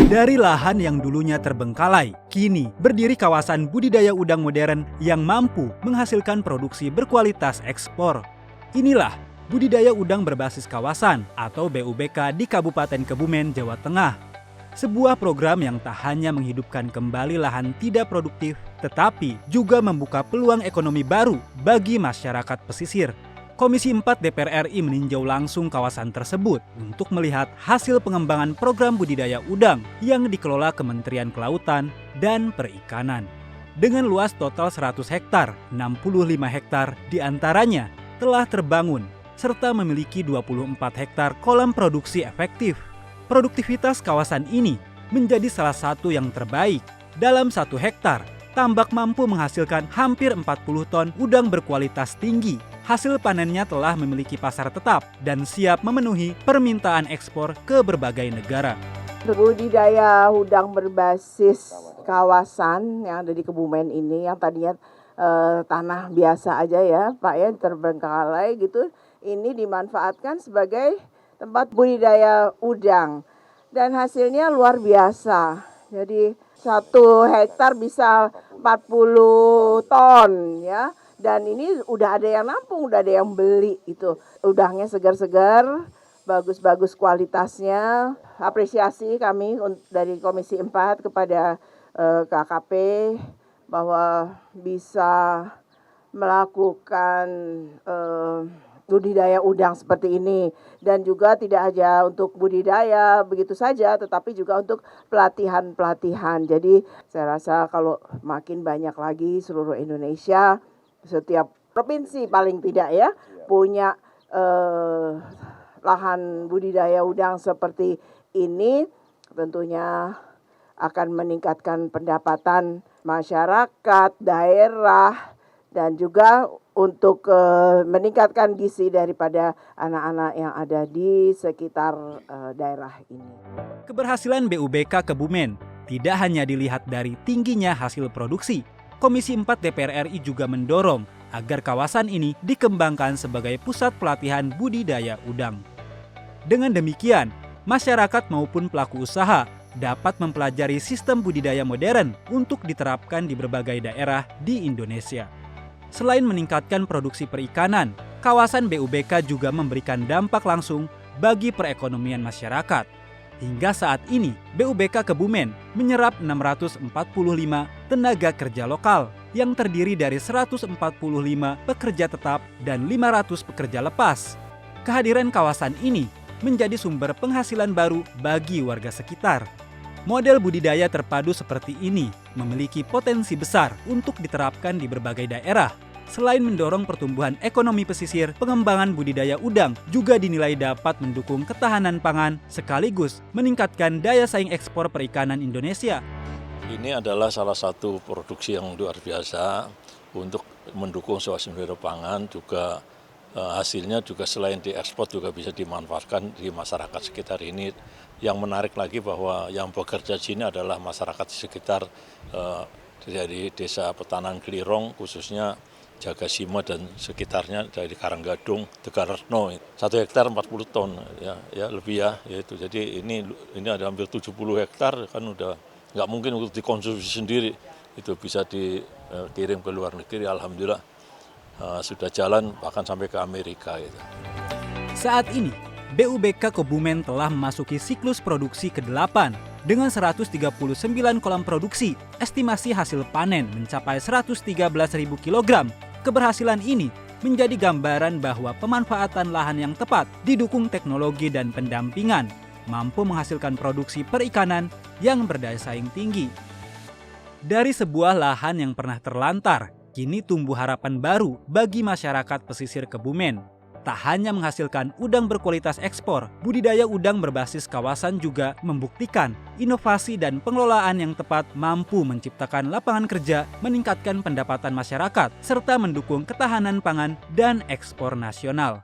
Dari lahan yang dulunya terbengkalai, kini berdiri kawasan budidaya udang modern yang mampu menghasilkan produksi berkualitas ekspor. Inilah budidaya udang berbasis kawasan atau BUBK di Kabupaten Kebumen, Jawa Tengah. Sebuah program yang tak hanya menghidupkan kembali lahan tidak produktif, tetapi juga membuka peluang ekonomi baru bagi masyarakat pesisir. Komisi 4 DPR RI meninjau langsung kawasan tersebut untuk melihat hasil pengembangan program budidaya udang yang dikelola Kementerian Kelautan dan Perikanan. Dengan luas total 100 hektar, 65 hektar diantaranya telah terbangun serta memiliki 24 hektar kolam produksi efektif. Produktivitas kawasan ini menjadi salah satu yang terbaik. Dalam 1 hektar, tambak mampu menghasilkan hampir 40 ton udang berkualitas tinggi. Hasil panennya telah memiliki pasar tetap dan siap memenuhi permintaan ekspor ke berbagai negara. Budidaya udang berbasis kawasan yang ada di Kebumen ini, yang tadinya tanah biasa aja ya Pak ya, terbengkalai gitu, ini dimanfaatkan sebagai tempat budidaya udang. Dan hasilnya luar biasa. Jadi 1 hektar bisa 40 ton ya. Dan ini udah ada yang nampung, udah ada yang beli itu. Udangnya segar-segar, bagus-bagus kualitasnya. Apresiasi kami dari Komisi 4 kepada KKP bahwa bisa melakukan budidaya udang seperti ini. Dan juga tidak hanya untuk budidaya begitu saja, tetapi juga untuk pelatihan-pelatihan. Jadi saya rasa kalau makin banyak lagi seluruh Indonesia, setiap provinsi paling tidak ya, punya lahan budidaya udang seperti ini, tentunya akan meningkatkan pendapatan masyarakat, daerah, dan juga untuk meningkatkan gizi daripada anak-anak yang ada di sekitar daerah ini. Keberhasilan BUBK Kebumen tidak hanya dilihat dari tingginya hasil produksi. Komisi 4 DPR RI juga mendorong agar kawasan ini dikembangkan sebagai pusat pelatihan budidaya udang. Dengan demikian, masyarakat maupun pelaku usaha dapat mempelajari sistem budidaya modern untuk diterapkan di berbagai daerah di Indonesia. Selain meningkatkan produksi perikanan, kawasan BUBK juga memberikan dampak langsung bagi perekonomian masyarakat. Hingga saat ini, BUBK Kebumen menyerap 645 tenaga kerja lokal yang terdiri dari 145 pekerja tetap dan 500 pekerja lepas. Kehadiran kawasan ini menjadi sumber penghasilan baru bagi warga sekitar. Model budidaya terpadu seperti ini memiliki potensi besar untuk diterapkan di berbagai daerah. Selain mendorong pertumbuhan ekonomi pesisir, pengembangan budidaya udang juga dinilai dapat mendukung ketahanan pangan sekaligus meningkatkan daya saing ekspor perikanan Indonesia. Ini adalah salah satu produksi yang luar biasa untuk mendukung swasembada pangan, juga hasilnya juga selain diekspor juga bisa dimanfaatkan di masyarakat sekitar ini. Yang menarik lagi bahwa yang bekerja di sini adalah masyarakat sekitar dari Desa Petanan Kelirong, khususnya Jagasima dan sekitarnya dari Karanggadung, Tegaretno. 1 hektar 40 ton ya lebih ya itu. Jadi ini ada hampir 70 hektar kan udah nggak mungkin untuk dikonsumsi sendiri. Itu bisa dikirim ke luar negeri. Alhamdulillah sudah jalan bahkan sampai ke Amerika gitu. Saat ini BUBK Kebumen telah memasuki siklus produksi ke-8 dengan 139 kolam produksi. Estimasi hasil panen mencapai 113.000 kg. Keberhasilan ini menjadi gambaran bahwa pemanfaatan lahan yang tepat didukung teknologi dan pendampingan mampu menghasilkan produksi perikanan yang berdaya saing tinggi. Dari sebuah lahan yang pernah terlantar, kini tumbuh harapan baru bagi masyarakat pesisir Kebumen. Tak hanya menghasilkan udang berkualitas ekspor, budidaya udang berbasis kawasan juga membuktikan inovasi dan pengelolaan yang tepat mampu menciptakan lapangan kerja, meningkatkan pendapatan masyarakat, serta mendukung ketahanan pangan dan ekspor nasional.